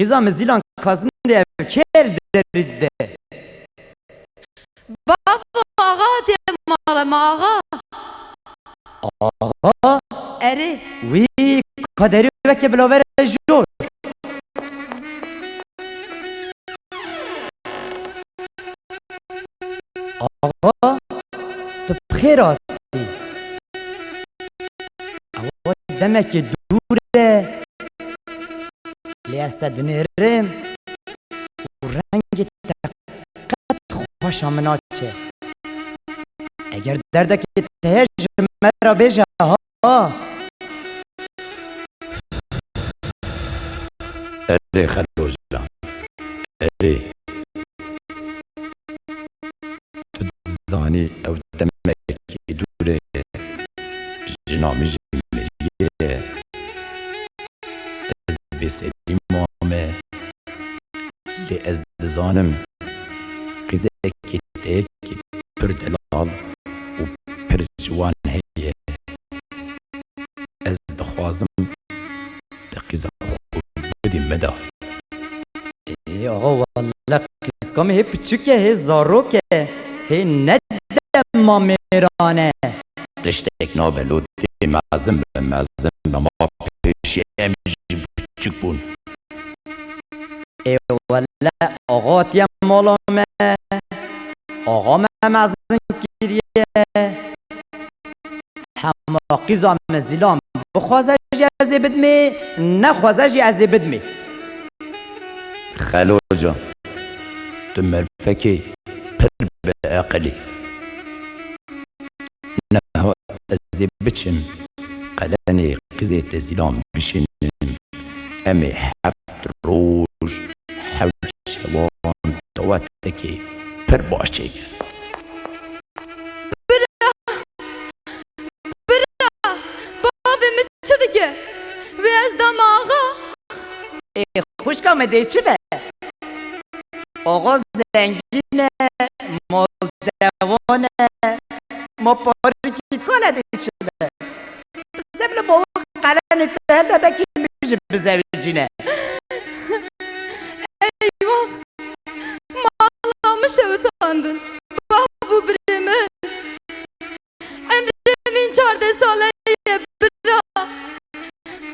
قیزا مزیلان کازن ده کل درده بابا آقا دیم مالم آقا آقا اره وی کدری وکی بلاور جور آقا تو بخیراتی آقا دمک دوره لیسته دنیرم و رنگ تقت خوش آمناچه اگر دردک تهج مرا بیجه ها اره خلوز جان اره تو زانی او دمکی دوره جنامی جمعیه از بسیدی مامه لی از دزانم قیزه که تیکی پر دلال و پر جوان هیه از دخوازم دقیزه بدی مدا ای آقا والله قیسکام هی پچوکه هی زاروکه هی ندم ما میرانه تشتك نوبل ودي معزم ما پیشی امیجی بچک بون ای والله آقا تیم مالامه آقا ممزن کریه همه قیزا مزیلام بخوازه جی ازی بدمی نخوازه جی ازی بدمی خلو جان تو مرفکی پر بعقلی نه ازی بچم قلني قزيت زلام بشنن امي حفت روج حوش شوان تواتكي پر باشيك بابا مچدگه و از دام آقا ای خوش کامده چی به آقا زنگینه مالدوانه ما پارکی کنه چی به سبل بابا قلن تهل بکی میشه بزویجینه eyvah mağlamı şevtandın babu birimi emrimin çarde salayı bira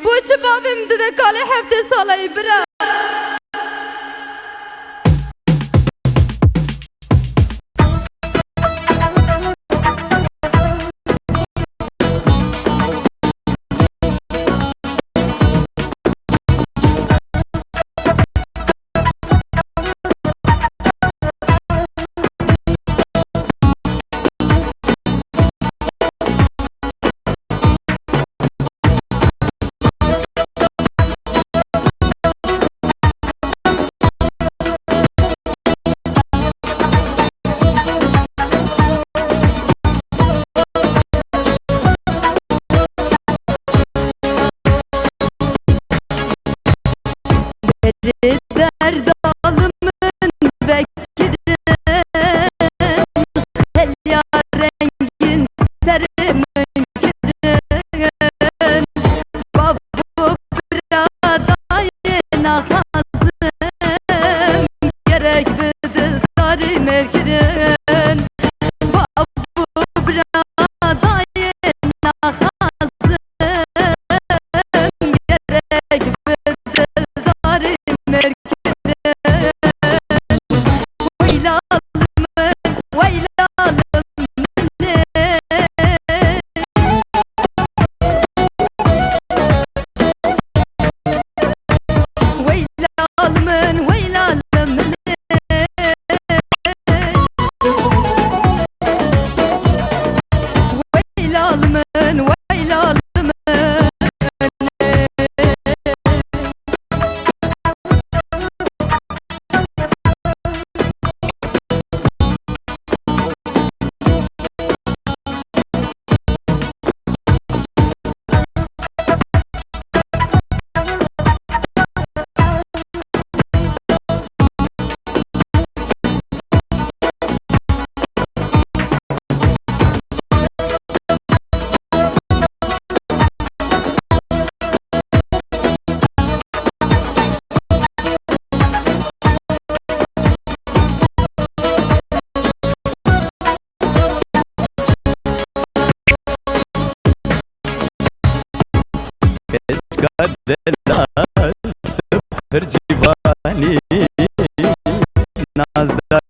bu içi babim de kale hefte salayı bira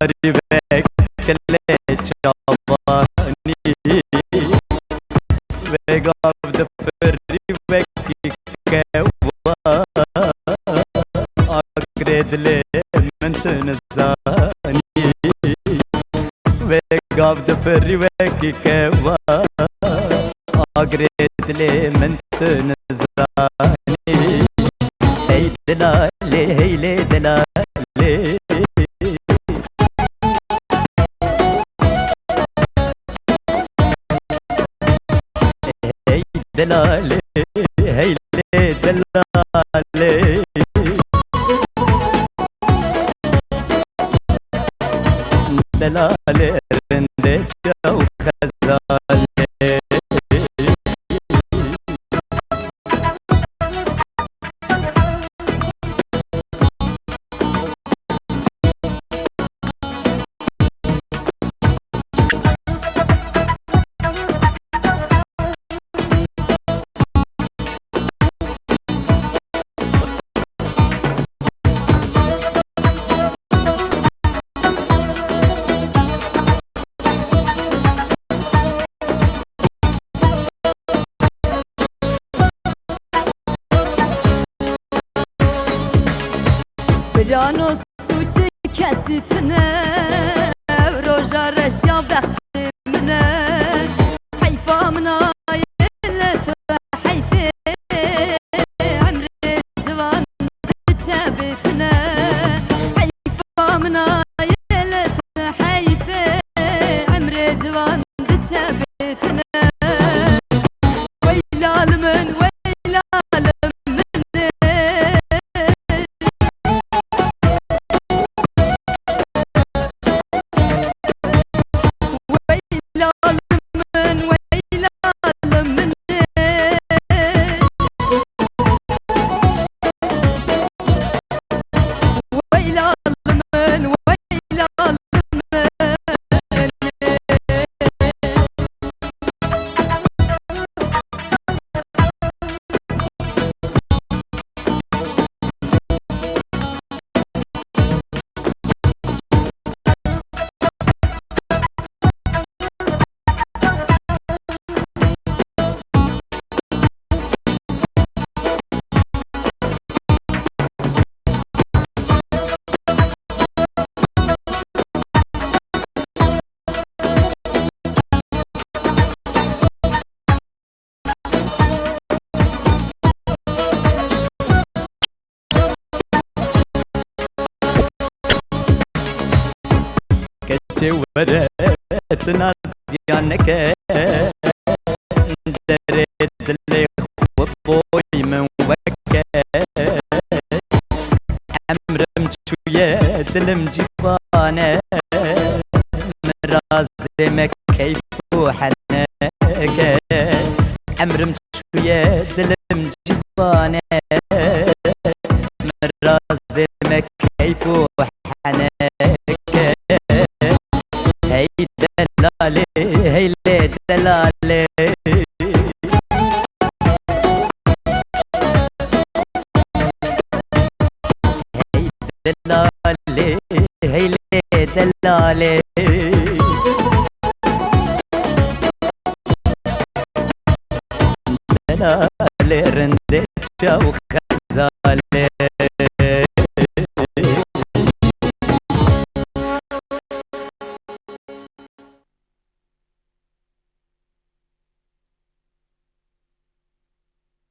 بك كل شعباني وقف دفري بك كوا أقرد لي من تنزاني وقف دفري بك كوا أقرد لي من تنزاني هي دلالي هي دلالي هي دلالي هي دلالي دلالي رندج وخزالي برانو سوچه کسی تنه روژا رشیا وقتی منه حیفا منایلت حیفه عمر جوان چبتنه حیفا منایلت حیفه عمر جوان چبتنه ویلال من ویلال كتشي ورات ناس يانك دريت اللي وبوي من وكا عمرم شوية المجيبانة مرازي ما كيف وحناك عمرم شوية المجيبانة مرازي ما كيف وحناك هي دلالي هي دلالي هي دلالي هي دلالي دلالي رندت وخزالي